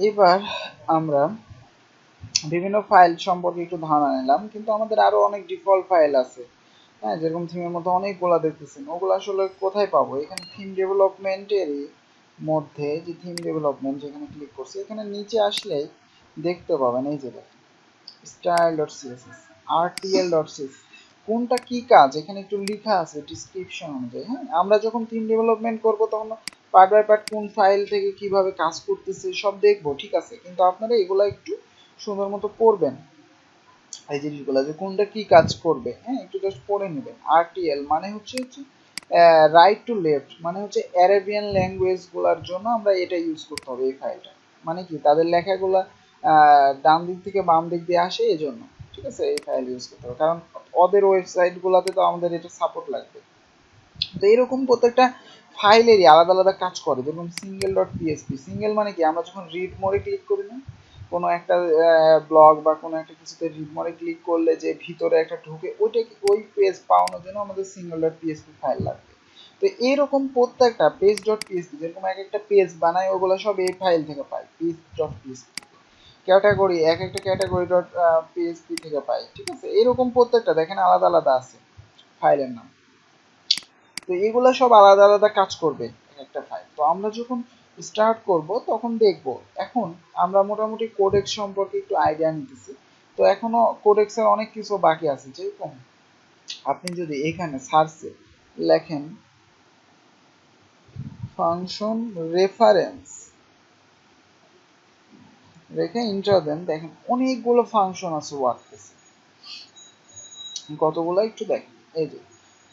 এবার আমরা বিভিন্ন ফাইল সম্পর্কে একটু ধারণা নিলাম, কিন্তু আমাদের আরো অনেক ডিফল্ট ফাইল আছে। হ্যাঁ, যেরকম থিমের মধ্যে অনেকগুলা দেখতেছেন, ওগুলো আসলে কোথায় পাবো? এখানে থিম ডেভেলপমেন্টেরই মধ্যে যে থিম ডেভেলপমেন্ট, যেখানে ক্লিক করছি এখানে নিচে আসলেই দেখতে পাবেন, এই যে দেখেন style.css rtl.css, কোনটা কি কাজ এখানে একটু লেখা আছে ডিসক্রিপশন অনুযায়ী। হ্যাঁ, আমরা যখন থিম ডেভেলপমেন্ট করব তখন পার্ট বাই পার্ট কোন ফাইল থেকে কিভাবে কাজ করতেছে সব দেখবো, ঠিক আছে, কিন্তু আপনারা এগুলা একটু সুন্দর মতো পড়বেন, এই জিনিসগুলো যে কোনটা কি কাজ করবে। হ্যাঁ, একটু জাস্ট পড়ে নেবেন। আরটিএল মানে হচ্ছে রাইট টু লেফট, মানে হচ্ছে অ্যারাবিয়ান ল্যাঙ্গুয়েজ গুলার জন্য আমরা এটা ইউজ করতে হবে এই ফাইলটা। মানে কি, তাদের লেখাগুলা ডান দিক থেকে বাম দিক দিয়ে আসে, এই জন্য ঠিক আছে এই ফাইল ইউজ করতে হবে, কারণ ওদের ওয়েবসাইট গুলাতে তো আমাদের এটা সাপোর্ট লাগবে। তো এরকম প্রত্যেকটা ফাইলেরই আলাদা আলাদা কাজ করে। যেমন সিঙ্গেল ডট পিএসপি, সিঙ্গেল মানে কি, আমরা যখন রিড মোডে ক্লিক করি না কোনো একটা ব্লগ বা কোনো একটা কিছুতে, রিড মোডে ক্লিক করলে যে ভিতরে একটা ঢুকে ওইটা, ওই পেজ পাওয়ানোর জন্য আমাদের সিঙ্গেল ডট পিএসপি ফাইল লাগবে। তো এরকম প্রত্যেকটা পেজ ডট পিএসপি, যেরকম এক একটা পেজ বানায় ওগুলো সব এই ফাইল থেকে পাই, পেজ ডট পিএসপি। ক্যাটাগরি, এক একটা ক্যাটাগরি ডট পিএসপি থেকে পাই, ঠিক আছে। এরকম প্রত্যেকটা দেখেন আলাদা আলাদা আছে ফাইলের নাম। তো এগুলো সব আলাদা আলাদা কাজ করবে একটা ফাইল। তো আমরা যখন স্টার্ট করব তখন দেখব। এখন আমরা মোটামুটি কোডেক্স সম্পর্কে একটু আইডিয়া নিতেছি। তো এখনো কোডেক্সের অনেক কিছু বাকি আছে। যেরকম আপনি যদি এখানে সার্চে লেখেন ফাংশন রেফারেন্স, রেখে ইন্টার দেন, দেখেন অনেকগুলো ফাংশন আছে ওয়ার্ডপ্রেসে। কতগুলো একটু দেখেন, এই যে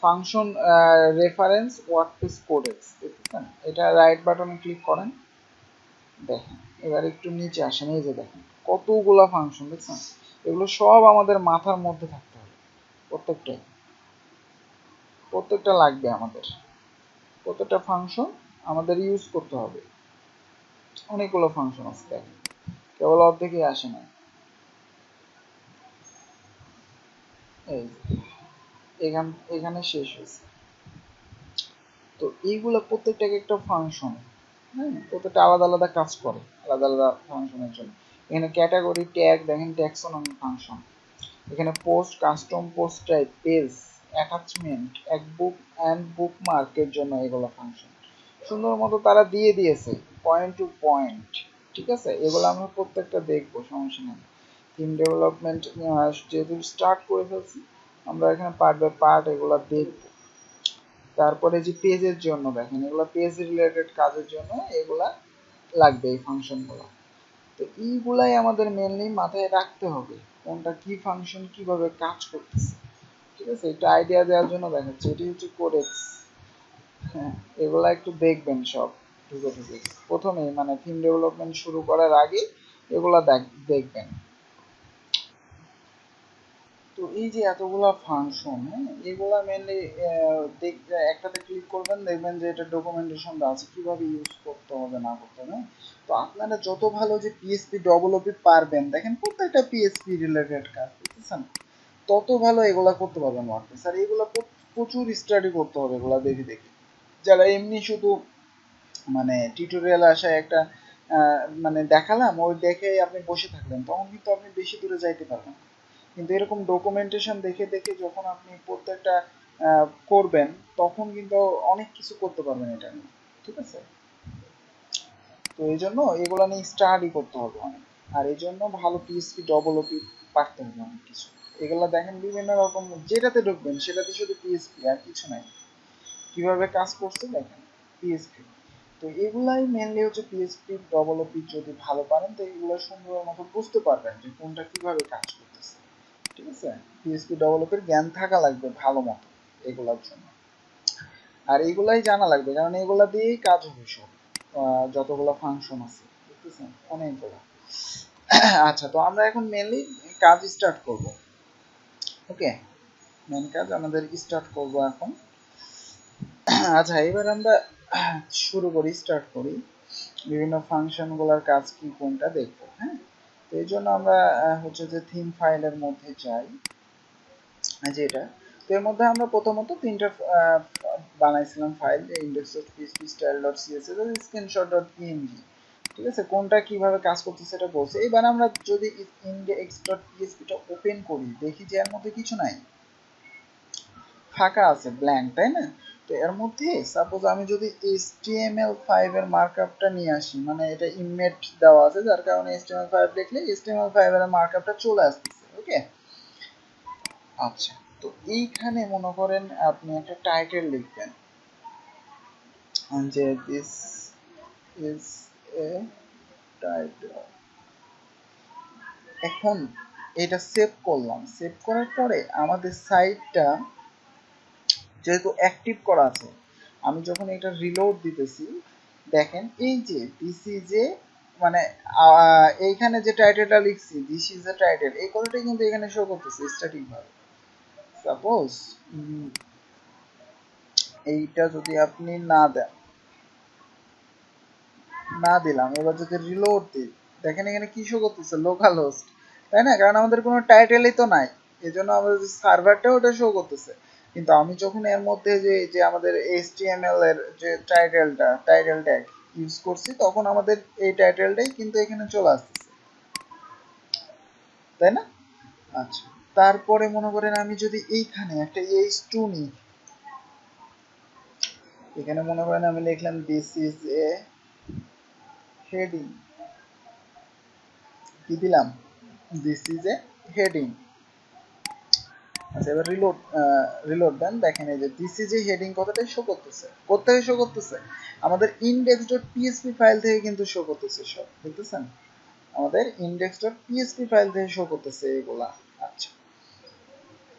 ফাংশন রেফারেন্স ওয়ার্ডপ্রেস কোডেক্স, দেখতেছেন? এটা রাইট বাটনে ক্লিক করেন, দেখেন এবার একটু নিচে আসেন, এই যে দেখেন কতগুলা ফাংশন, দেখছেন? এগুলো সব আমাদের মাথার মধ্যে থাকতে হবে, প্রত্যেকটাই, প্রত্যেকটা লাগবে আমাদের, প্রত্যেকটা ফাংশন আমাদের ইউজ করতে হবে। অনেকগুলো ফাংশন আছে, দেখেন কেবল অর্ধেকই আসে না। এই এখান এখানে শেষ হয়েছে। তো এইগুলো প্রত্যেকটা একটা ফাংশন। হ্যাঁ, প্রত্যেকটা আলাদা আলাদা কাজ করে আলাদা আলাদা ফাংশনের জন্য। এখানে ক্যাটাগরি, ট্যাগ দেখেন, ট্যাক্সোনমি ফাংশন। এখানে post, custom post type, page, attachment, এক বুক অ্যান্ড বুকমার্কের জন্য এগুলো ফাংশন সুন্দর মতো তারা দিয়ে দিয়েছে, পয়েন্ট টু পয়েন্ট, ঠিক আছে। এগুলো আমরা প্রত্যেকটা দেখবো, সমস্যা নেই। থিম ডেভেলপমেন্ট যেহেতু স্টার্ট করে ফেলছি, আমরা এখানে পার্ট বাই পার্ট এগুলো দেখবো। তারপরে যে পেজের জন্য দেখেন, এগুলো পেজ রিলেটেড কাজের জন্য এগুলা লাগবে এই ফাংশনগুলো। তো এইগুলাই আমাদের মেনলি মাথায় রাখতে হবে, কোনটা কি ফাংশন কিভাবে কাজ করতেছে, ঠিক আছে। একটু আইডিয়া দেওয়ার জন্য দেখাচ্ছি, এটি হচ্ছে কোডেক্স। হ্যাঁ, এগুলা একটু দেখবেন সব ঢুকে ঢুকে প্রথমেই, মানে থিম ডেভেলপমেন্ট শুরু করার আগে এগুলা দেখবেন। তো এই যে এতগুলা ফাংশন, হ্যাঁ, এগুলা মেনলি দেখতে একটাতে ক্লিক করবেন, দেখবেন যে এটা ডকুমেন্টেশন আছে কিভাবে ইউজ করতে হবে না করতে হবে। তো আপনারা যত ভালো যে পিএসপি ডেভেলপি পারবেন, দেখেন প্রত্যেকটা পিএসপি রিলেটেড কাজ, বুঝতেছেন, তত ভালো এগুলা করতে পারবেন ওয়ার্ডপ্রেস। আর এগুলা প্রচুর স্টাডি করতে হবে এগুলা দেখে দেখে। যারা এমনি শুধু মানে টিউটোরিয়ালে আসায় একটা মানে দেখালাম, ওই দেখে আপনি বসে থাকলেন, তখন কিন্তু আপনি বেশি দূরে যাইতে পারবেন না। কিন্তু এরকম ডকুমেন্টেশন দেখে দেখে যখন আপনি প্রত্যেকটা করবেন, তখন কিন্তু অনেক কিছু করতে পারবেন এটা নিয়ে, ঠিক আছে। তো এই জন্য এগুলো নিয়ে স্টাডি করতে হবে অনেক। আর এই জন্য ভালো পিএসপি ডেভেলপি পারতে হবে অনেক কিছু। এগুলো দেখেন বিভিন্ন রকম, যেটাতে ঢুকবেন সেটাতে শুধু পিএসপি আর কিছু নাই। কিভাবে কাজ করছে দেখেন পিএসপি। তো এগুলাই মেনলি হচ্ছে পিএসপি ডেভেলপি, যদি ভালো পারেন তো এগুলো সুন্দর মতো বুঝতে পারবেন যে কোনটা কিভাবে কাজ করতেছে, ঠিক আছে। পিএসপি ডেভেলপের জ্ঞান থাকা লাগবে ভালো মতো এগুলোর জন্য। আর এগুলাই জানা লাগবে, কারণ এগুলা দিয়েই কাজ হবে সব, যতগুলো ফাংশন আছে, বুঝতেছেন, অনেকগুলো। আচ্ছা, তো আমরা এখন মেনলি কাজ স্টার্ট করব। ওকে, মেন কাজ আমাদের স্টার্ট করব এখন। আচ্ছা, এবার আমরা শুরু করি, স্টার্ট করি বিভিন্ন ফাংশনগুলোর কাজ কি কোনটা দেখব। হ্যাঁ, তো এই জন্য আমরা হচ্ছে যে থিম ফাইলের মধ্যে যাই, যেটা, তো এর মধ্যে আমরা প্রথমত তিনটা বানাইছিলাম ফাইল, index.php, style.css আর screenshot.png। ঠিক আছে, কোনটা কিভাবে কাজ করতেছে সেটা বলছে। এবার আমরা যদি index.php টা ওপেন করি, দেখি যে এর মধ্যে কিছু নাই, ফাঁকা আছে, ব্ল্যাঙ্ক, তাই না? তো এর মধ্যে সাপোজ আমি যদি HTML5 এর মার্কআপটা নিয়ে আসি, মানে এটা ইমেট দেওয়া আছে যার কারণে HTML5 লিখলে HTML5 এর মার্কআপটা চলে আসতেছে। ওকে, আচ্ছা, তো এইখানে মনে করেন আপনি একটা টাইটেল লিখবেন যে দিস ইজ এ টাইটেল। এখন এটা সেভ করলাম, সেভ করার পরে আমাদের সাইটটা যেহেতু অ্যাক্টিভ করা আছে, আমি যখন এটা রিলোড দিতেছি, দেখেন এই যে দিস ইজ এ, মানে এইখানে যে টাইটেলটা লিখছি দিস ইজ এ টাইটেল, এই কথাটাই কিন্তু এখানে শো করতেছে স্ট্যাটিক ভাবে। সাপোজ এইটা যদি আপনি না দেন, না দিলাম, এবার যদি রিলোড দিই, দেখেন এখানে কি শো করতেছে, লোকাল হোস্ট, তাই না? কারণ আমাদের কোনো টাইটেলই তো নাই, এই জন্য আমাদের সার্ভারটা ওটা শো করতেছে। কিন্তু আমি যখন এর মধ্যে যে যে আমাদের HTML এর যে টাইটেল ট্যাগ ইউজ করছি, তখন আমাদের এই টাইটেলটাই কিন্তু এখানে চলে আসতেছে, তাই না? আচ্ছা, তারপরে মনে করেন আমি যদি এইখানে একটা h2 নিই, এখানে মনে করেন আমি লিখলাম দিস ইজ এ হেডিং, কি দিলাম, দিস ইজ এ হেডিং। আচ্ছা, এবার রিলোড দেন, দেখেন এই যে দিস ইজ এ হেডিং কথাটাই শো করতেছে। কোথায় শো করতেছে? আমাদের index.php ফাইল থেকে কিন্তু শো করতেছে সব, দেখতেছেন? আমাদের index.php ফাইল থেকে শো করতেছে এগুলা। আচ্ছা,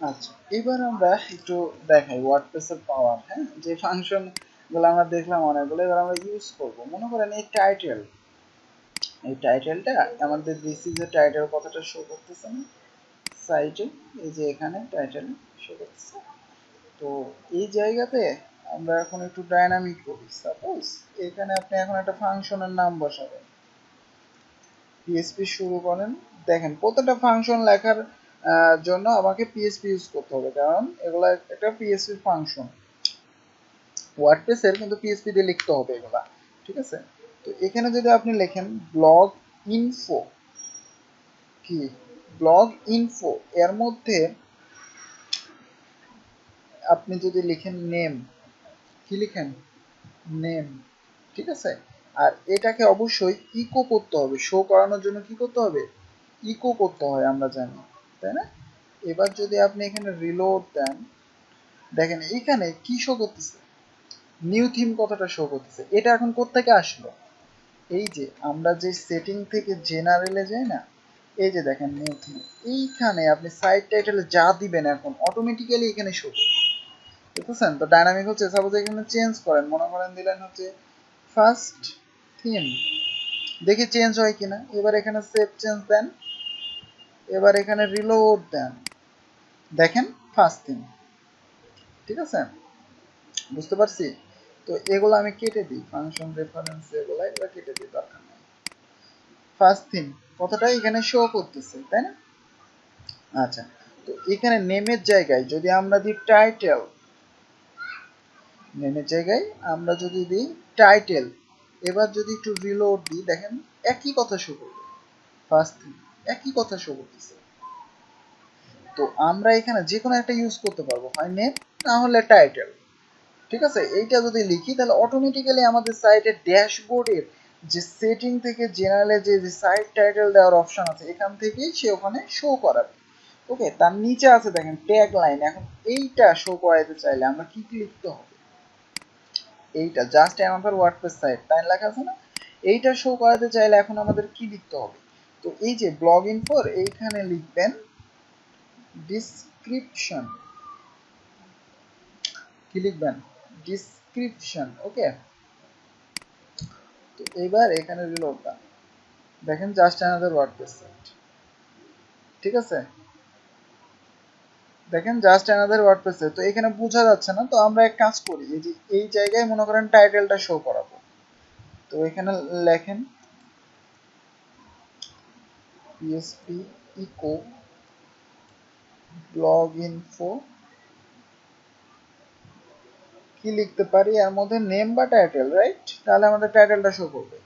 আচ্ছা, এবার আমরা একটু দেখাই ওয়ার্ডপ্রেসের পাওয়ার। হ্যাঁ, যে ফাংশন গুলো আমরা দেখলাম অনেকগুলো, এবার আমরা ইউজ করব। মনে করেন এই টাইটেলটা আমাদের দিস ইজ এ টাইটেল কথাটা শো করতেছে না সাইটে, এই যে এখানে টাইটেল শো করতেছে। তো এই জায়গাতে আমরা এখন একটু ডাইনামিক করি। সাপোজ এখানে আপনি এখন একটা ফাংশনের নাম বসাবেন, পিএসপি শুরু করেন। দেখেন প্রত্যেকটা ফাংশন লেখার জন্য আমাকে পিএসপি ইউজ করতে হবে, কারণ এগুলা একটা পিএসপি ফাংশন, ওয়ার্ডপ্রেসের কিন্তু পিএসপি দিয়ে লিখতে হবে এগুলা, ঠিক আছে? তো এখানে যদি আপনি লেখেন ব্লগ ইনফো, কি ব্লগ ইনফো, এর মধ্যে আপনি যদি লিখেন নেম, কি লিখেন, নেম, ঠিক আছে? আর এটাকে অবশ্যই ইকো করতে হবে, শো করানোর জন্য কি করতে হবে, ইকো করতে হয়, আমরা জানি, তাই না? এবার যদি আপনি এখানে রিলোড দেন, দেখেন এখানে কি শো করতেছে, নিউ থিম কথাটা শো করতেছে। এটা এখন কোত্থেকে আসলো, এই যে আমরা যে সেটিং থেকে জেনারেলে যাই না, এই যে দেখেন নিউ থিম, এইখানে আপনি সাইট টাইটেলে যা দিবেন এখন অটোমেটিক্যালি এখানে শো করবে, বুঝতেছেন? তো ডাইনামিক হচ্ছে, সাপোজ এখানে চেঞ্জ করেন, মনে করেন দিলেন হচ্ছে ফার্স্ট থিম, দেখি চেঞ্জ হয় কিনা। এবার এখানে সেভ চেঞ্জ দেন, এবার এখানে রিলোড দেন, দেখেন ফার্স্ট থিম, ঠিক আছে? বুঝতে পারছি? তো এগুলো আমি কেটে দিই, ফাংশন রেফারেন্স এগুলো কেটে দিই, দরকার নেই। ফার্স্ট থিম কতটা এখানে শো করতেছে, তাই না? আচ্ছা, তো এখানে নেমের জায়গায় যদি আমরা দিই টাইটেল, নেমের জায়গায় আমরা যদি দিই টাইটেল, এবার যদি একটু রিলোড দিই, দেখেন একই কথা শো করবে, ফার্স্ট থিম একই কথা শো করতেছে। তো আমরা এখানে যে কোনো একটা ইউজ করতে পারবো, হয় নেম না হলে টাইটেল, ঠিক আছে? এইটা যদি লিখি তাহলে অটোমেটিক্যালি আমাদের সাইটের ড্যাশবোর্ডের যে সেটিং থেকে জেনারেলে যে সাইট টাইটেল দেওয়ার অপশন আছে, এখান থেকেই সে ওখানে শো করাবে। ওকে, তার নিচে আছে দেখেন ট্যাগ লাইন। এখন এইটা শো করাইতে চাইলে আমরা কি কি লিখতে হবে, এইটা জাস্ট অ্যানাদার ওয়ার্ডপ্রেস সাইট তাই লেখা আছে না, এইটা শো করাতে চাইলে এখন আমাদের কি লিখতে হবে? তো এই যে ব্লগ ইনফোর এইখানে লিখবেন ডিসক্রিপশন, কি লিখবেন, ডিসক্রিপশন। ওকে, তো এবার এখানে রিলোড দেন, দেখেন জাস্ট অ্যানাদার ওয়ার্ডপ্রেস সাইট, ঠিক আছে? দেখেন জাস্ট অ্যানাদার ওয়ার্ডপ্রেস সাইট। তো এখানে বোঝা যাচ্ছে না, তো আমরা এক কাজ করি, এই যে এই জায়গায় মনে করেন টাইটেলটা শো করাবো, তো এখানে লেখেন পিএসপি ইকো ব্লগ ইনফো, কি লিখতে পারি এর মধ্যে, নেম বা টাইটেল, রাইট? তাহলে আমাদের টাইটেলটা শো করবে।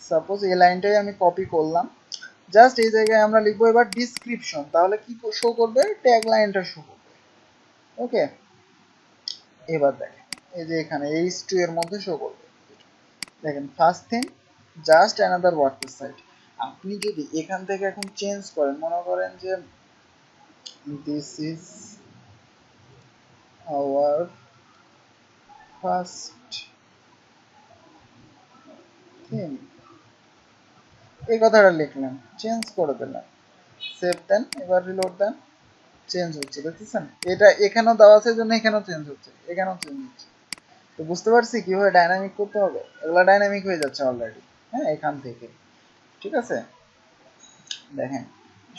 সাপোজ এই লাইনটাই আমি কপি করলাম, জাস্ট এই জায়গায় আমরা লিখবো এবার ডিসক্রিপশন, তাহলে কি শো করবে, ট্যাগ লাইনটা শো করবে। ওকে, এবার দেখেন এই যে এখানে H2 এর মধ্যে শো করবে। দেখেন first thing just another WordPress site. আপনি যদি এখান থেকে এখন চেঞ্জ করেন, মনে করেন যে this is our first thing, এই কথাটা লিখলেন, চেঞ্জ করে দিলেন, সেভ দেন, এবার রিলোড দেন, চেঞ্জ হচ্ছে, দেখতেছেন? এটা এখানেও দেওয়া আছে জন্য এখানেও চেঞ্জ হচ্ছে, এখানেও চেঞ্জ হচ্ছে। তো বুঝতে পারছি কিভাবে ডাইনামিক করতে হবে, এগুলো ডাইনামিক হয়ে যাচ্ছে অলরেডি, হ্যাঁ, এখান থেকে। ঠিক আছে, দেখেন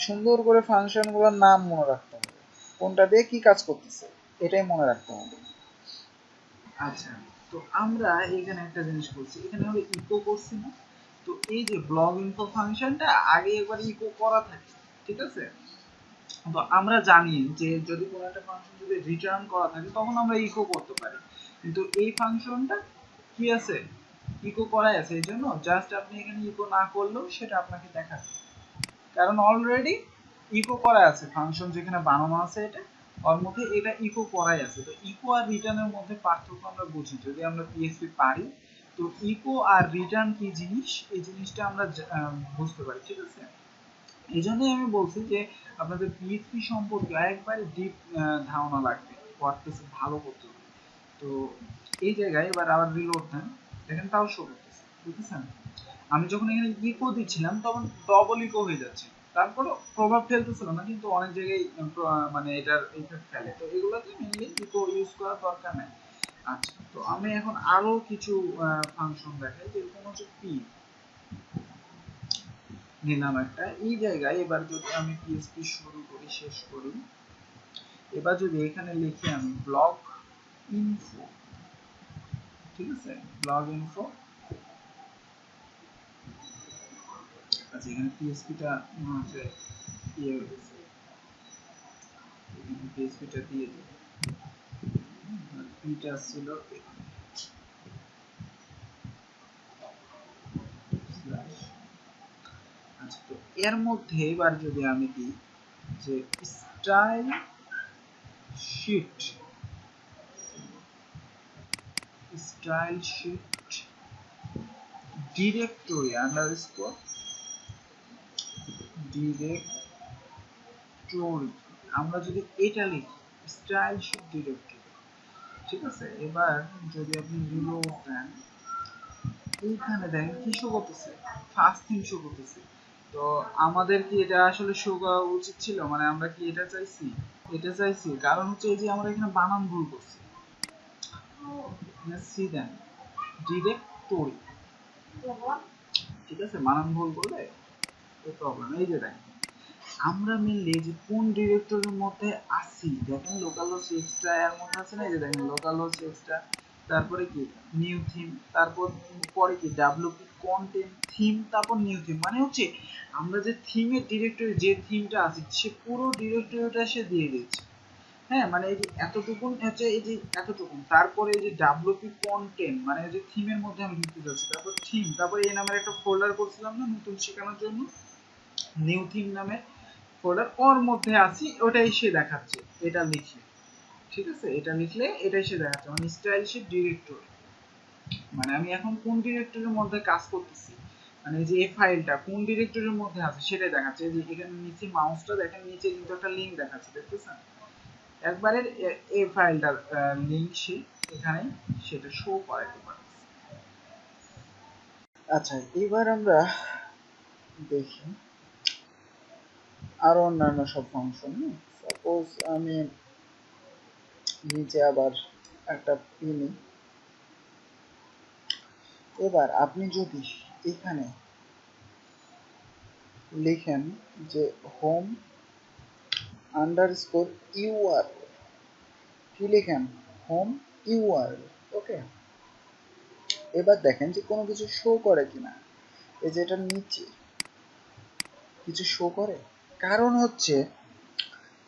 সুন্দর করে ফাংশনগুলোর নাম মনে রাখতে হবে, কোনটা দিয়ে কি কাজ করতেছে এটাই মনে রাখতে হবে। আচ্ছা, তো আমরা এখানে একটা জিনিস করছি, এখানে আমরা ইকো করছি না, তো এই যে ব্লগ ইনফো ফাংশনটা আগে একবার ইকো করা থাকে, ঠিক আছে? তো আমরা জানি যে যদি কোনো একটা ফাংশন যদি রিটার্ন করা থাকে তখন আমরা ইকো করতে পারি, কিন্তু এই ফাংশনটা কি আছে, ইকো করাই আছে, এই জন্য জাস্ট আপনি এখানে ইকো না করলেও সেটা আপনাকে দেখাবে, কারণ অলরেডি ইকো করা আছে, ফাংশন যেখানে বানানো আছে এটা ওর মধ্যে এটা ইকো করাই আছে। তো ইকো আর রিটার্নের মধ্যে পার্থক্য আমরা বুঝি যদি আমরা পিএইচপি পারি, তো ইকো আর রিটার্ন কি জিনিস এই জিনিসটা আমরা বুঝতে পারি, ঠিক আছে? এই জন্যই আমি বলছি যে আপনাদের পিএইচপি সম্পর্কে একবারে ডিপ ধারণা লাগবে ওয়ার্ডপ্রেসে ভালো করতে হবে। তো এই জায়গায় এবার আবার রিলোড দেন, দেখেন তাও শো করতেছে, বুঝতেছেন? আমি যখন এখানে ইকো দিচ্ছিলাম তখন ডবল ইকো হয়ে যাচ্ছে, তারপরে প্রভাব ফেলতেছিল না, কিন্তু অনেক জায়গায় মানে এটার ইফেক্ট ফেলে, তো এগুলোতে মেনলি ইকো ইউজ করার দরকার নাই। আচ্ছা, তো আমি এখন আরো কিছু ফাংশন দেখাই, যেরকম হচ্ছে পি নিলাম একটা, এই জায়গায় এবার যদি আমি পিএইচপি শুরু করি শেষ করি, এবার যদি এখানে লিখি আমি ব্লগ ইনফো, ঠিক আছে, ব্লগ ইনফো। আচ্ছা, এখানে পিএইচপিটা মনে হচ্ছে ইয়ে হয়ে গেছে, এখানে পিএইচপিটা দিয়ে দিই, পিটা ছিল স্ল্যাশ। আচ্ছা, তো এর মধ্যে এবার যদি আমি দিই যে style sheet, style sheet directory underscore directory, আমরা যদি এটা লিখি স্টাইল শিট ডিরেক্টরি, ঠিক আছে? এবার যদি আপনি রিলোড দেন, এইখানে দেখেন কি শো করতেছে, ফার্স্ট থিং শো করতেছে। তো আমাদের কি এটা আসলে শো করা উচিত ছিল, মানে আমরা কি এটা চাইছি? এটা চাইছি, কারণ হচ্ছে এই যে আমরা এখানে বানান ভুল করছি, সি দেন ডিরেক্টরি, ঠিক আছে? বানান ভুল করলে এই প্রবলেম। এই যে দেখেন আমরা মেনলি যে কোন ডিরেক্টরির মধ্যে আছি, দেখেন লোকাল হোস্ট এক্সট্রা এর মধ্যে আছে না, এই যে দেখেন লোকাল হোস্ট এক্সট্রা, তারপরে কি নিউ থিম, তারপর পরে কি ডাব্লিউপি কন্টেন্ট থিম, তারপর নিউ থিম, মানে হচ্ছে আমরা যে থিমের ডিরেক্টরি যে থিমটা আছে সে পুরো ডিরেক্টরিটা সে দিয়ে দিচ্ছে, হ্যাঁ, মানে এই যে এতটুকুন হচ্ছে, এই যে এতটুকুন, তারপরে এই যে ডাব্লিউপি কন্টেন্ট মানে এই যে থিমের মধ্যে আমি ঢুকতে যাচ্ছি, তারপর থিম, তারপর এই নামের একটা ফোল্ডার করছিলাম না নতুন শেখানোর জন্য, নিউ থিম নামে ফোল্ডার, ওর মধ্যে আছি, ওটাই সে দেখাচ্ছে এটা লিখলে, ঠিক আছে? এটা লিখলে এটাই সে দেখাচ্ছে, মানে স্টাইল শিট ডিরেক্টরি, মানে আমি এখন কোন ডিরেক্টরির মধ্যে কাজ করতেছি, মানে এই যে এই ফাইলটা কোন ডিরেক্টরির মধ্যে আছে সেটাই দেখাচ্ছে। যে এখানে নিচে মাউসটা দেখেন, নিচে কিন্তু একটা লিংক দেখাচ্ছে, দেখতেছেন? একবারে এই ফাইলটার লিংক সে এখানে সেটা শো করাইতে পারে। আচ্ছা, এবার আমরা দেখি আরো অন্যান্য সব ফাংশন। সাপোজ আমি নিচে আবার একটা পি নিই, এবার আপনি যদি এখানে লিখেন যে হোম আন্ডারস্কোর ইউআর, কি লিখেন, হোম ইউআর, ওকে। এবার দেখেন যে কোনো কিছু শো করে কিনা, এই যে এটার নিচে কিছু শো করে, কারণ হচ্ছে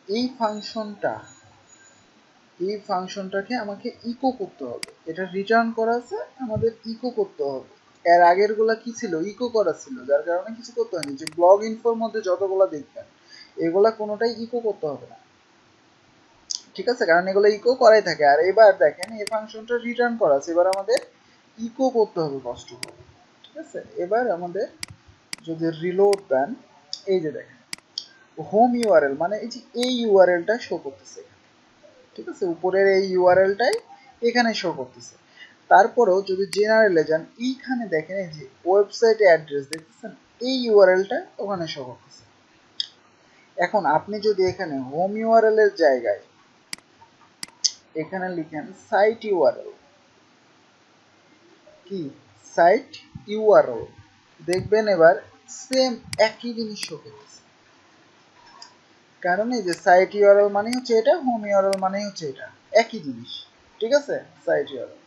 এই ফাংশনটা, এই ফাংশনটাকে আমাকে ইকো করতে হবে, এটা রিটার্ন করা আছে, আমাদের ইকো করতে হবে। এর আগের গুলা কি ছিল, ইকো করা ছিল, যার কারণে কিছু করতে হয়নি। যে ব্লগ ইনফোর মধ্যে যতগুলা দেখবেন এগুলা কোনোটাই ইকো করতে হবে না, ঠিক আছে, কারণ এগুলো ইকো করাই থাকে। আর এবার দেখেন এই ফাংশনটা রিটার্ন করা আছে, এবার আমাদের ইকো করতে হবে কষ্ট করে, ঠিক আছে। এবার আমাদের যদি রিলোড দেন, এই যে দেখেন হোম ইউআরএল মানে এই যে এই ইউআরএলটা শো করতেছে, ঠিক আছে, উপরের এই ইউআরএলটাই এখানে শো করতেছে। তারপরেও যদি জেনারেলে যান, এইখানে দেখেন এই যে ওয়েবসাইট অ্যাড্রেস দেখতেছেন, এই ইউআরএলটা ওখানে শো করতেছে। এখন আপনি যদি এখানে হোম ইউআরএল এর জায়গায় এখানে লিখেন সাইট ইউআরএল, কি সাইট ইউআরএল, দেখবেন এবার সেম একই জিনিস শো করতেছে। কারণ এই যে সাইট ইউআরএল মানে হচ্ছে এটা, হোম ইউআরএল মানে হচ্ছে এটা, একই জিনিস, ঠিক আছে, সাইট ইউআরএল।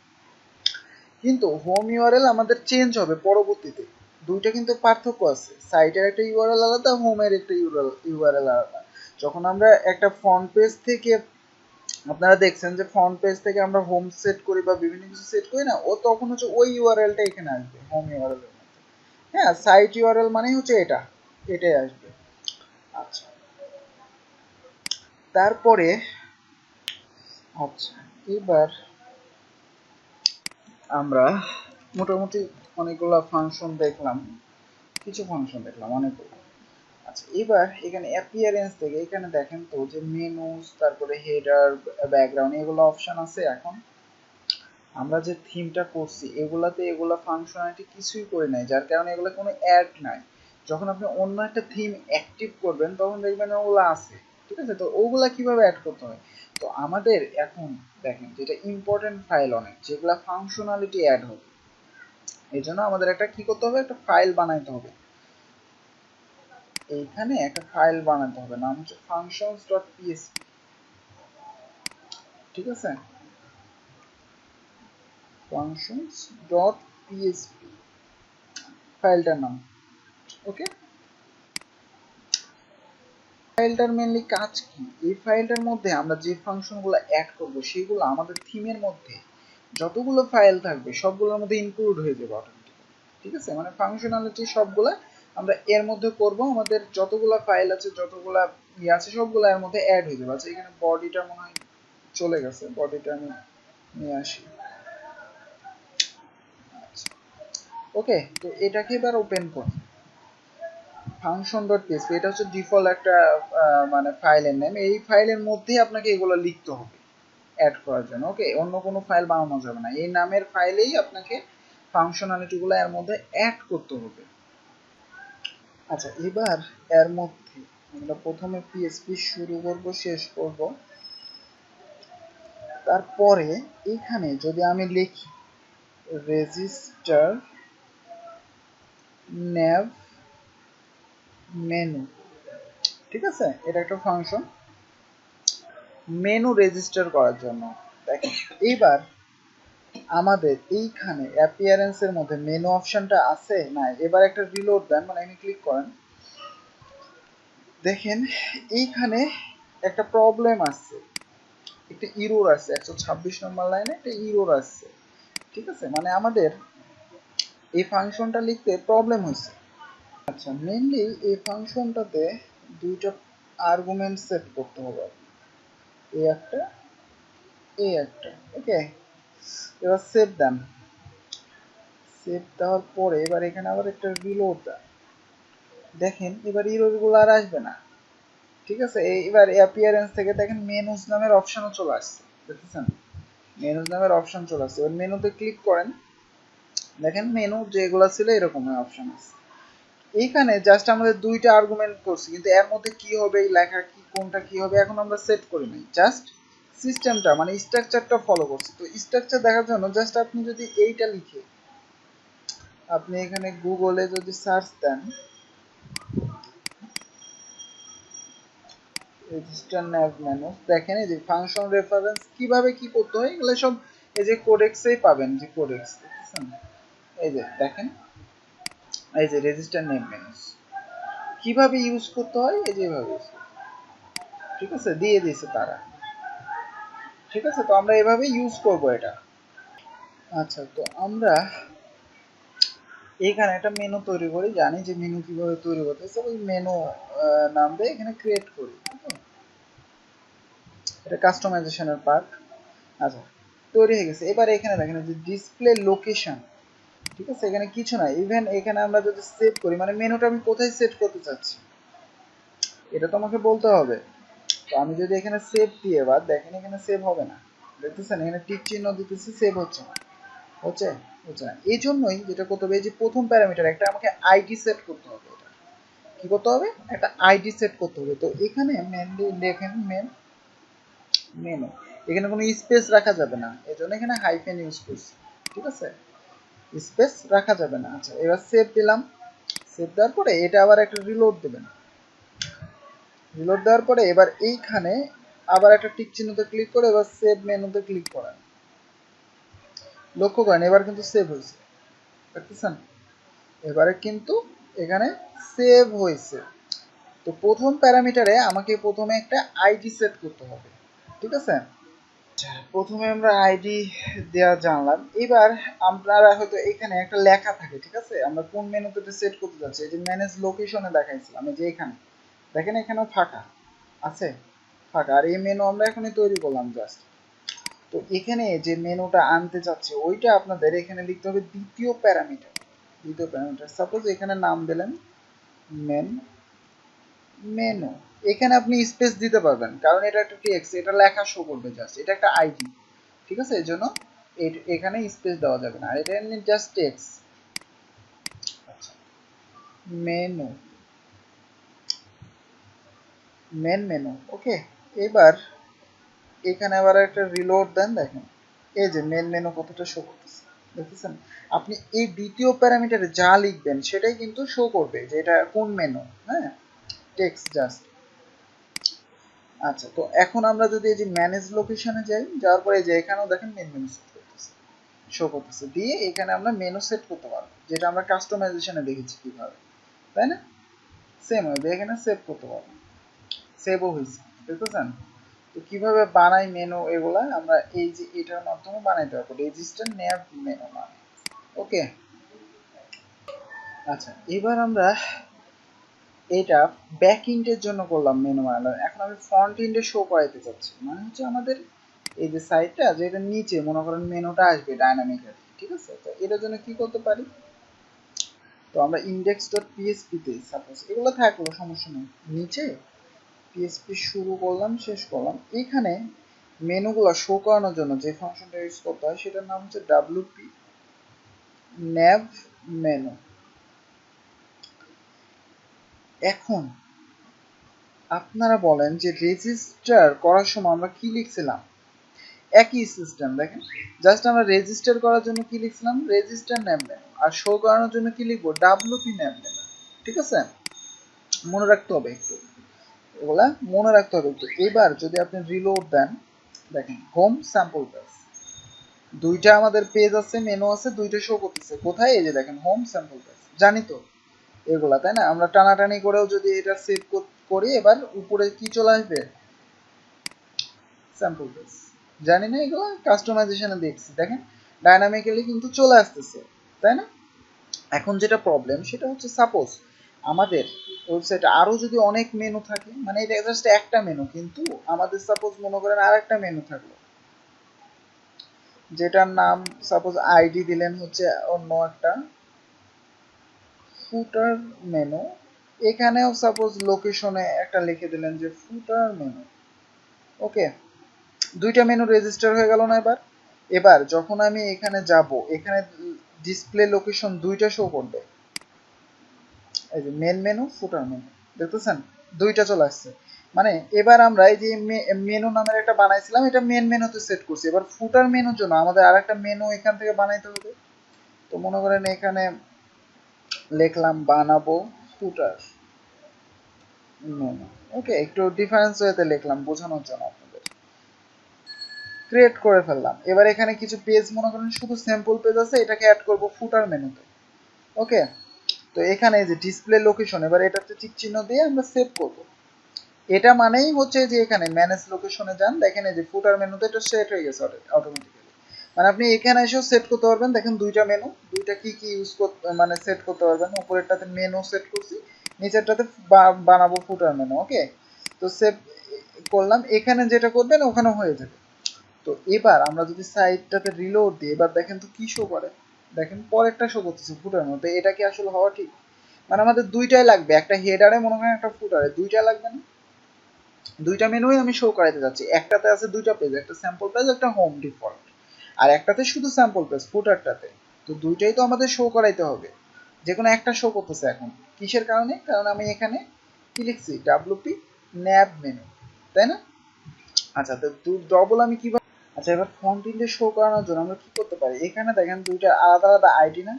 কিন্তু হোম ইউআরএল আমাদের চেঞ্জ হবে পরবর্তীতে, দুইটা কিন্তু পার্থক্য আছে, সাইটের একটা ইউআরএল আলাদা, হোমের একটা ইউআরএল আলাদা। যখন আমরা একটা ফ্রন্ট পেজ থেকে, আপনারা দেখছেন যে ফ্রন্ট পেজ থেকে আমরা হোম সেট করি বা বিভিন্ন কিছু সেট করি না, ও তখন হচ্ছে ওই ইউআরএলটা এখানে আসবে হোম ইউআরএল এর মধ্যে। হ্যাঁ, সাইট ইউআরএল মানে হচ্ছে এটা, এটাই আসবে। আচ্ছা, তারপরে আচ্ছা এবার আমরা মোটামুটি অনেকগুলো ফাংশন দেখলাম, কিছু ফাংশন দেখলাম অনেকগুলো। আচ্ছা, এবার এখানে অ্যাপিয়ারেন্স থেকে এখানে দেখেন তো যে মেনুস, তারপরে হেডার, ব্যাকগ্রাউন্ড, এগুলো অপশন আছে। এখন আমরা যে থিমটা করছি এগুলাতে এগুলা ফাংশনালিটি কিছুই করে নাই, যার কারণে এগুলো কোনো অ্যাড নাই। যখন আপনি অন্য একটা থিম অ্যাক্টিভ করবেন তখন দেখবেন ওগুলো আছে, ঠিক আছে। তো ওগুলা কিভাবে অ্যাড করতে হয়, তো আমাদের এখন দেখেন যেটা ইম্পর্টেন্ট ফাইল অনেক, যেগুলা ফাংশনালিটি অ্যাড হবে, এই জন্য আমাদের একটা কি করতে হবে, একটা ফাইল বানাইতে হবে। এইখানে একটা ফাইল বানাতে হবে, নাম হচ্ছে functions.psp, ঠিক আছে, functions.psp ফাইলটার নাম। ওকে, ফাইলটার মেনলি কাজ কি, এই ফাইলটার মধ্যে আমরা যে ফাংশনগুলো অ্যাড করব সেগুলো আমাদের থিমের মধ্যে যতগুলো ফাইল থাকবে সবগুলোর মধ্যে ইনক্লুড হয়ে যাবে অটোমেটিক্যালি, ঠিক আছে। মানে ফাংশনালিটি সবগুলা আমরা এর মধ্যে করব, আমাদের যতগুলা ফাইল আছে, যতগুলা ইয়ে আছে সবগুলো এর মধ্যে অ্যাড হয়ে যাবে। আচ্ছা, এখানে বডিটা মনে হয় চলে গেছে, বডিটা আমি নিয়ে আসি। আচ্ছা, ওকে, তো এটাকে এবার ওপেন করি। function.php এটা হচ্ছে ডিফল্ট একটা মানে ফাইলের নেম, এই ফাইলের মধ্যেই আপনাকে এগুলো লিখতে হবে অ্যাড করার জন্য। ওকে, অন্য কোনো ফাইল বানানো যাবে না, এই নামের ফাইলেই আপনাকে ফাংশনালিটিগুলো এর মধ্যে অ্যাড করতে হবে। আচ্ছা, এবার এর মধ্যে আমরা প্রথমে পিএসপি শুরু করব, শেষ করব। তারপরে এখানে যদি আমি লিখি রেজিস্টার nav মেনু, ঠিক আছে, এটা একটা ফাংশন মেনু রেজিস্টার করার জন্য। দেখেন এইবার আমাদের এইখানে অ্যাপিয়ারেন্সের মধ্যে মেনু অপশনটা আছে না, এবার একটা রিলোড দেন, মানে আমি ক্লিক করেন, দেখেন এইখানে একটা প্রবলেম আছে, একটা ইরোর আছে, 126 নম্বর লাইনে একটা ইরোর আছে, ঠিক আছে, মানে আমাদের এই ফাংশনটা লিখতে প্রবলেম হয়েছে। আচ্ছা, মেনলি এই ফাংশনটাতে দুইটা আর্গুমেন্ট সেট করতে হবে, এই একটা, এই একটা। ওকে, এবার সেভ দেন, সেভ দেওয়ার পরে এবার এখানে আবার একটা রিলোড দেন, দেখেন এবার ইরোর গুলো আর আসবে না, ঠিক আছে। এবার অ্যাপিয়ারেন্স থেকে দেখেন মেনুস নামের অপশনও চলে আসছে, দেখেছেন মেনুস নামের অপশন চলে আসছে। এবার মেনুতে ক্লিক করেন, দেখেন মেনু যেগুলো ছিল এরকম অপশন আছে। এইখানে জাস্ট আমাদের দুইটা আর্গুমেন্ট করছি, কিন্তু এর মধ্যে কি হবে, এই লেখা কি, কোনটা কি হবে এখন আমরা সেট করি নাই, জাস্ট সিস্টেমটা মানে স্ট্রাকচারটা ফলো করছি। তো স্ট্রাকচার দেখার জন্য জাস্ট আপনি যদি এইটা লিখে আপনি এখানে গুগলে যদি সার্চ দেন রেজিস্টার nav মেনু, দেখেন এই যে ফাংশন রেফারেন্স কিভাবে কি করতে হয় এগুলো সব এই যে কোডেক্সেই পাবেন, যে কোডেক্স দেখছেন, এই যে দেখেন এই যে রেজিস্টার nav মেনু কিভাবে ইউজ করতে হয়, এই যে এভাবে ইউজ করতে হয়, ঠিক আছে, দিয়ে দিয়েছে তারা, ঠিক আছে। তো আমরা এভাবে ইউজ করব এটা। আচ্ছা, তো আমরা এইখানে একটা মেনু তৈরি করি, জানি যে মেনু কিভাবে তৈরি করতে হবে, ওই মেনু নাম দিয়ে এখানে ক্রিয়েট করি। এটা কাস্টমাইজেশনের পার্ট। আচ্ছা, তৈরি হয়ে গেছে। এবার এখানে দেখেন যে ডিসপ্লে লোকেশন, ঠিক আছে, এখানে কিছু না, ইভেন এখানে আমরা যদি সেভ করি, মানে মেনুটা আমি কোথায় সেট করতে চাচ্ছি এটা তো আমাকে বলতে হবে। তো আমি যদি এখানে সেভ দিয়ে, এবার দেখেন এখানে সেভ হবে না, দেখতেছেন এখানে টিক চিহ্ন দিতেছি, সেভ হচ্ছে না, হচ্ছে হচ্ছে না। এই জন্যই যেটা করতে হবে, এই যে প্রথম প্যারামিটার একটা আমাকে আইডি সেট করতে হবে। এটা কি করতে হবে, একটা আইডি সেট করতে হবে। তো এখানে মেনলি দেখেন মেনু, এখানে কোনো স্পেস রাখা যাবে না, এই জন্য এখানে হাইফেন ইউজ করছি, ঠিক আছে, স্পেস রাখা যাবে না। আচ্ছা, এবার সেভ দিলাম। সেভ দেওয়ার পরে এটা আবার একটা রিলোড দেবেন। রিলোড দেওয়ার পরে এবার এইখানে আবার একটা টিক চিহ্নতে ক্লিক করে এবার সেভ মেনুতে ক্লিক করেন। লক্ষ্য করেন এবার কিন্তু সেভ হয়েছে, দেখতেছেন, এবারে কিন্তু এখানে সেভ হয়েছে। তো প্রথম প্যারামিটারে আমাকে প্রথমে একটা আইডি সেট করতে হবে, ঠিক আছে। প্রথমে আমরা আইডি দেওয়া জানলাম। এবার আপনারা হয়তো এখানে একটা লেখা থাকে, ঠিক আছে, আমরা কোন মেনুতে সেট করতে যাচ্ছি, এই যে ম্যানেজ লোকেশনে দেখাইছিলাম, এই যে এখানে দেখেন এখানেও ফাঁকা আছে, ফাঁকা। আর এই মেনু আমরা এখনই তৈরি করলাম জাস্ট। তো এখানে যে মেনুটা আনতে চাচ্ছে ওইটা আপনাদের এখানে লিখতে হবে দ্বিতীয় প্যারামিটার। দ্বিতীয় প্যারামিটার সাপোজ এখানে নাম দিলেন মেন মেনু, এখানে আপনি স্পেস দিতে পারবেন কারণ এটা একটা টেক্সট, এটা লেখা শো করবে জাস্ট, এটা একটা আইডি, ঠিক আছে, এই জন্য এখানে স্পেস দেওয়া যাবে না, আর এটা এমনি জাস্ট টেক্সট। আচ্ছা, মেনু, মেনু, ওকে। এবার এখানে আবার একটা রিলোড দেন, দেখেন এই যে মেনু কতটা শো করতেছে, দেখতেছেন। আপনি এই দ্বিতীয় প্যারামিটারে যা লিখবেন সেটাই কিন্তু শো করবে যে এটা কোন মেনু, হ্যাঁ, টেক্সট জাস্ট। আচ্ছা, তো এখন আমরা যদি এই যে ম্যানেজ লোকেশনে যাই, যাওয়ার পরে যে এখানেও দেখেন মেনু সেট করতেছে, শো করতেছে, দিয়ে এখানে আমরা মেনু সেট করতে পারবো, যেটা আমরা কাস্টমাইজেশনে দেখেছি কিভাবে, তাই না। সেম হবে, এখানে সেভ করতে পারবো, সেভও হয়েছে, দেখতেছেন। তো কিভাবে বানাই মেনু এগুলা আমরা এই যে এটার মাধ্যমে বানাইতে পারবো, রেজিস্টার নেভ মেনু মানে, ওকে। আচ্ছা, এবার আমরা এটা ব্যাক ইন্ডের জন্য করলাম মেনু বানালাম, এখন আমি ফ্রন্ট ইন্ডে শো করাইতে চাচ্ছি, মানে হচ্ছে আমাদের এই যে সাইটটা যেটা নিচে মনে করেন মেনুটা আসবে ডাইনামিক্যালি, ঠিক আছে। তো এটার জন্য কি করতে পারি, তো আমরা ইন্ডেক্স ডট পিএসপি তে সাপোজ এগুলো থাকলো সমস্যা নেই, নিচে পিএসপি শুরু করলাম শেষ করলাম। এখানে মেনুগুলো শো করানোর জন্য যে ফাংশনটা ইউজ করতে হয় সেটার নাম হচ্ছে ডাব্লিউপি nav মেনু। এখন আপনারা বলেন যে রেজিস্টার করার সময় আমরা কি লিখছিলাম, একই সিস্টেম দেখেন, জাস্ট আমরা রেজিস্টার করার জন্য কি লিখছিলাম, রেজিস্টার nav মেনু, আর শো করানোর জন্য কি লিখবো, ডাব্লিউপি nav মেনু, ঠিক আছে। মনে রাখতে হবে একটু, এগুলা মনে রাখতে হবে একটু। এবার যদি আপনি রিলোড দেন, দেখেন হোম স্যাম্পল পেজ, দুইটা আমাদের পেজ আছে, মেনু আছে, দুইটা শো করতেছে কোথায়, এই যে দেখেন হোম স্যাম্পল পেজ, জানি তো এগুলা, তাই না। আমরা টানাটানি করেও যদি এটা সেভ করি, এবার উপরে কি চলে আসবে, স্যাম্পল পেজ, জানি না, এগুলো কাস্টমাইজেশনে দেখছি, দেখেন ডাইনামিক্যালি কিন্তু চলে আসতেছে, তাই না। এখন যেটা প্রবলেম সেটা হচ্ছে সাপোজ আমাদের ওয়েবসাইটে আরো যদি অনেক মেনু থাকে, মানে এটা জাস্ট একটা মেনু, কিন্তু আমাদের সাপোজ মনে করেন আর একটা মেনু থাকলো যেটার নাম সাপোজ আইডি দিলেন হচ্ছে অন্য একটা ফুটার মেনু, এখানেও সাপোজ লোকেশনে একটা লিখে দিলেন যে ফুটার মেনু, ওকে। দুইটা মেনু রেজিস্টার হয়ে গেল না। এবার এবার যখন আমি এখানে যাব, এখানে ডিসপ্লে লোকেশন দুইটা শো করবে, এই যে মেন মেনু ফুটার মেনু, দেখতেছেন দুইটা চলে আসছে। মানে এবার আমরা এই যে মেনু নামের একটা বানাইছিলাম, এটা মেন মেনুতে সেট করছি, এবার ফুটার মেনুর জন্য আমাদের আর একটা মেনু এখান থেকে বানাইতে হবে। তো মনে করেন এখানে লিখলাম বানাবো ফুটার মেনু, ওকে, একটু ডিফারেন্স ওয়েতে লিখলাম বোঝানোর জন্য আপনাদের, ক্রিয়েট করে ফেললাম। এবার এখানে কিছু পেজ মনে করেন শুধু স্যাম্পল পেজ আছে, এটাকে অ্যাড করব ফুটার মেনুতে, ওকে। তো এখানে যে ডিসপ্লে লোকেশন, এবার এটাতে টিক চিহ্ন দিয়ে আমরা সেভ করব। এটা মানেই হচ্ছে যে এখানে ম্যানেজ লোকেশনে যান, দেখেন এই যে ফুটার মেনুতে এটা সেট হয়ে গেছে অটোমেটিক্যালি। মানে আপনি এখানে এসেও সেট করতে পারবেন। দেখেন দুইটা মেনু, দুইটা কি কি ইউজ করতে মানে সেট করতে পারবেন। উপরেরটাতে মেনু সেট করছি, নিচেরটাতে বানাবো ফুটার মেনু। ওকে, তো সেভ করলাম। এখানে যেটা করবেন ওখানে হয়ে যাবে। তো এবার আমরা যদি সাইটটাতে রিলোড দিই, এবার দেখেন তো কি শো করে। দেখেন পরেরটা শো করতেছে ফুটার মেনু। তো এটা কি আসলে হওয়া ঠিক? মানে আমাদের দুইটাই লাগবে, একটা হেডারে মনে করেন একটা ফুটারে, দুইটা লাগবে না? দুইটা মেনুই আমি শো করাইতে যাচ্ছি। একটাতে আছে দুইটা পেজ, একটা স্যাম্পল পেজ, একটা হোম ডিফল্ট, আর একটাতে শুধু স্যাম্পল পেজ ফুটারটাতে। তো দুইটাই তো আমাদের শো করাইতে হবে, যে কোনো একটা শো করতেছে এখন। কিসের কারণে? কারণ আমি এখানে কি লিখছি, ডাব্লুপি ন্যাব মেনু, তাই না? আচ্ছা, তো ডবল আমি কিভাবে, আচ্ছা এবার ফন্ট ইন্ডে শো করানোর জন্য আমরা কি করতে পারি? এখানে দেখেন দুইটা আলাদা আলাদা আইডি না?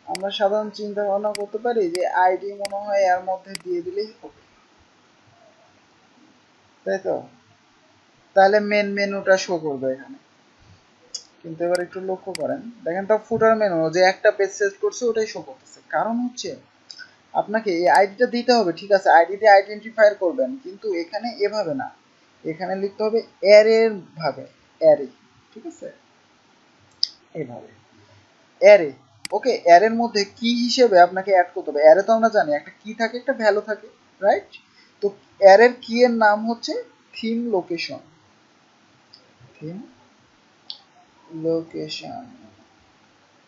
আমরা সাধারণ চিন্তা ভাবনা করতে পারি যে আইডি মনে হয় এর মধ্যে দিয়ে দিলেই হবে, তাই তো? তাহলে মেন মেনুটা শো করবে এখানে। কিন্তু এবার একটু লক্ষ্য করেন, দেখেন তো ফুটার মেনু যে একটা পেজ সেট করছে ওটাই শো করতেছে। কারণ হচ্ছে আপনাকে এই আইডিটা দিতে হবে, ঠিক আছে, আইডি দিয়ে আইডেন্টিফায়ার করবেন, কিন্তু এখানে এভাবে না, এখানে লিখতে হবে অ্যারের ভাবে, অ্যারে, ঠিক আছে, এইভাবে অ্যারে। ওকে, অ্যারের মধ্যে কি হিসেবে আপনাকে অ্যাড করতে হবে? অ্যারে তো আমরা জানি একটা কি থাকে, একটা ভ্যালু থাকে, রাইট? তো অ্যারের কি এর নাম হচ্ছে থিম লোকেশন, থিম লোকেশন।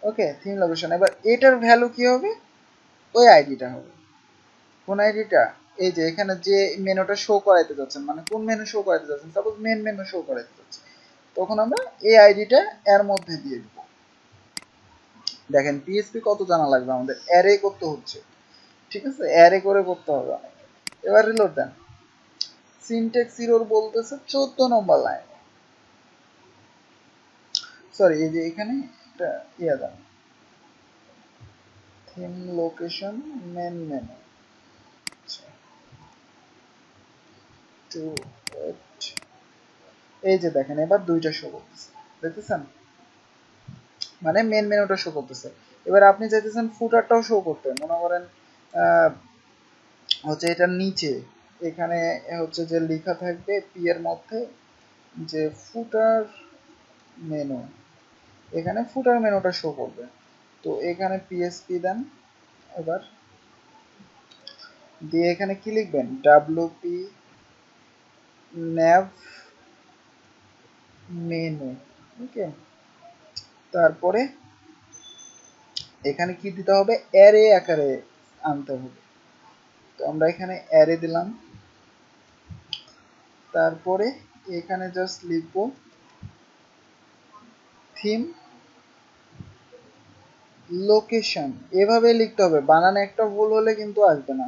ওকে, থিম লোকেশন। এবার এটার ভ্যালু কি হবে? ওই আইডিটা হবে। কোন আইডিটা? এই যে এখানে যে মেনুটা শো করাইতে যাচ্ছেন, মানে কোন মেনু শো করাইতে যাচ্ছেন, সাপোজ মেন মেনু শো করাইতে যাচ্ছে, তখন আমরা এই আইডিটা এর মধ্যে দিয়ে দিব। দেখেন পিএসপি কত জানা লাগবে আমাদের, অ্যারে করতে হচ্ছে, ঠিক আছে, অ্যারে করে করতে হবে অনেক। এবার রিলোড দেন, সিনট্যাক্স এরর বলতেছে 14 নম্বর লাইন, সরি এই যে এখানে একটা ইয়া দেন, থিম লোকেশন মেন মেনু, টু এই যে দেখেন এবার দুইটা শো করতেছে, দেখতেছেন? মানে মেন মেনুটা শো করতেছে। এবার আপনি চাইতেছেন ফুটারটাও শো করতে, মনে করেন হচ্ছে এটার নিচে এখানে হচ্ছে যে লেখা থাকবে পি এর মধ্যে যে ফুটার মেনু, এখানে ফুটার মেনুটা শো করবে। তো এখানে পিএসপি দেন, এবার দিয়ে এখানে কি লিখবেন, ডাব্লুপি ন্যাভ মেনু। ওকে, তারপরে এখানে কি দিতে হবে, অ্যারে আকারে আনতে হবে। তো আমরা এখানে অ্যারে দিলাম, তারপরে এখানে জাস্ট লিখব থিম লোকেশন, এভাবে লিখতে হবে, বানানে একটা ভুল হলে কিন্তু আসবে না।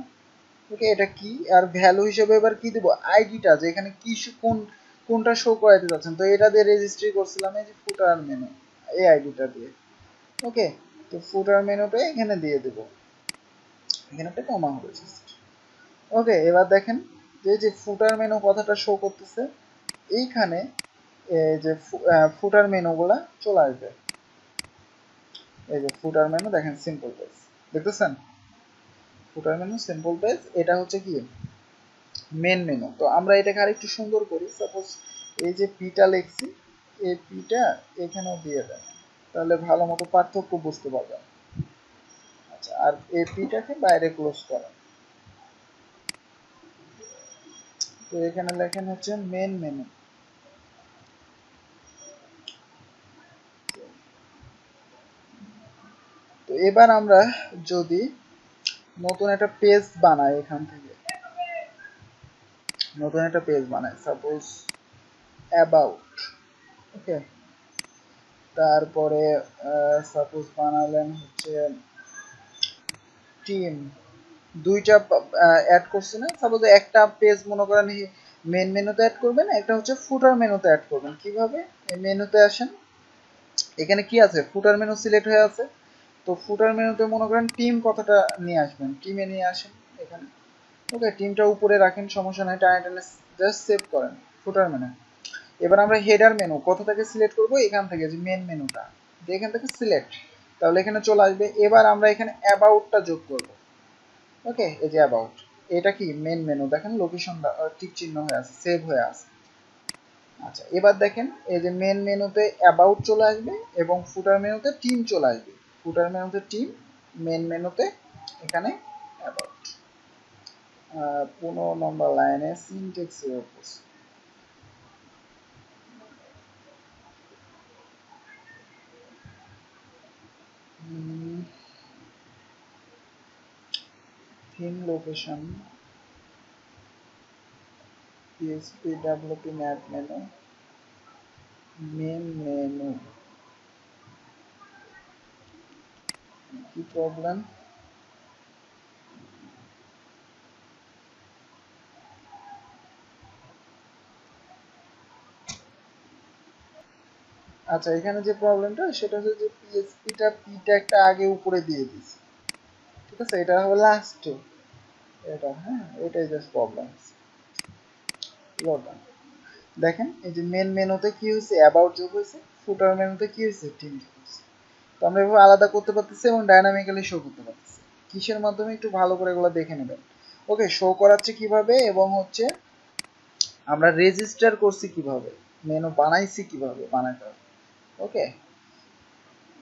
ওকে, এটা কি, আর ভ্যালু হিসেবে এবার কি দেব, আইডিটা, যে এখানে কি কোনটা শো করাইতে যাচ্ছেন। তো এটা দিয়ে রেজিস্ট্রি করছিলাম এই যে ফুটার মেনু, এই আইডিটা দিয়ে। ওকে, তো ফুটার মেনুটা এখানে দিয়ে দেব, এখানে একটা কমা হবে জাস্ট। ওকে, এবার দেখেন যে ফুটার মেনু কথাটা শো করতেছে এইখানে, যে ফুটার মেনুগুলা চলে আসবে। এই যে ফুটার মেনু দেখেন, সিম্পল পেজ, দেখতেছেন? ফুটার মেনু সিম্পল পেজ, এটা হচ্ছে কি মেন মেনু। তো আমরা এটাকে আরেকটু সুন্দর করি, সাপোজ এই যে পিটা লিখছি, এই পিটা এখানেও দিয়ে দেন, তাহলে ভালো মতো পার্থক্য বুঝতে পারবেন। আচ্ছা, আর এই পিটাকে বাইরে ক্লোজ করেন। তো এখানে লেখেন হচ্ছে মেন মেনু। তো এবার আমরা যদি নতুন একটা পেজ বানাই, এখান থেকে নতুন একটা পেজ বানাই, সাপোজ অ্যাবাউট। ওকে, তারপরে সাপোজ বানালেন হচ্ছে টিম, দুইটা অ্যাড করছি না, সাপোজ একটা পেজ মনে করেন মেন মেনুতে অ্যাড করবেন, একটা হচ্ছে ফুটার মেনুতে অ্যাড করবেন। কিভাবে? এই মেনুতে আসেন, এখানে কি আছে, ফুটার মেনু সিলেক্ট হয়ে আছে। তো ফুটার মেনুতে মনে করেন টিম কথাটা নিয়ে আসবেন, টিমে নিয়ে আসেন এখানে। ওকে, টিমটা উপরে রাখেন, সমস্যা নাই, টানে টানে জাস্ট সেভ করেন ফুটার মেনু। এবার আমরা হেডার মেনু কোথা থেকে সিলেক্ট করব, এখান থেকে, যে মেন মেনুটা, এখান থেকে সিলেক্ট, তাহলে এখানে চলে আসবে। এবার আমরা এখানে অ্যাবাউটটা যোগ করব। ওকে, এই যে অ্যাবাউট, এটা কি মেন মেনু, দেখেন লোকেশনটা টিক চিহ্ন হয়ে আছে, সেভ হয়ে আছে। আচ্ছা এবার দেখেন এই যে মেন মেনুতে অ্যাবাউট চলে আসবে এবং ফুটার মেনুতে টিম চলে আসবে। ফুটার মেনুতে টিম, মেন মেনুতে এখানে অ্যাবাউট। 15 নম্বর লাইনে সিনট্যাক্সের উপর theme location PHP developing add menu main menu কি প্রবলেম? আচ্ছা এখানে যে প্রবলেমটা সেটা হচ্ছে যে পিএসপিটা পি ট্যাগটা আগে উপরে দিয়ে দিয়েছি, ঠিক আছে, এটা হলো লাস্টে এটা, হ্যাঁ এটাই জাস্ট প্রবলেম। দেখেন এই যে মেন মেনুতে কি হয়েছে, অ্যাবাউট যোগ হয়েছে, ফুটার মেনুতে কি হয়েছে, টিম যোগ হয়েছে। তো আমরা এভাবে আলাদা করতে পারতেছি এবং ডাইনামিক্যালি শো করতে পারতেছি। কিসের মাধ্যমে একটু ভালো করে এগুলো দেখে নেবেন। ওকে, শো করাচ্ছে কিভাবে এবং হচ্ছে আমরা রেজিস্টার করছি কিভাবে, মেনু বানাইছি কিভাবে বানাতে হবে। ওকে।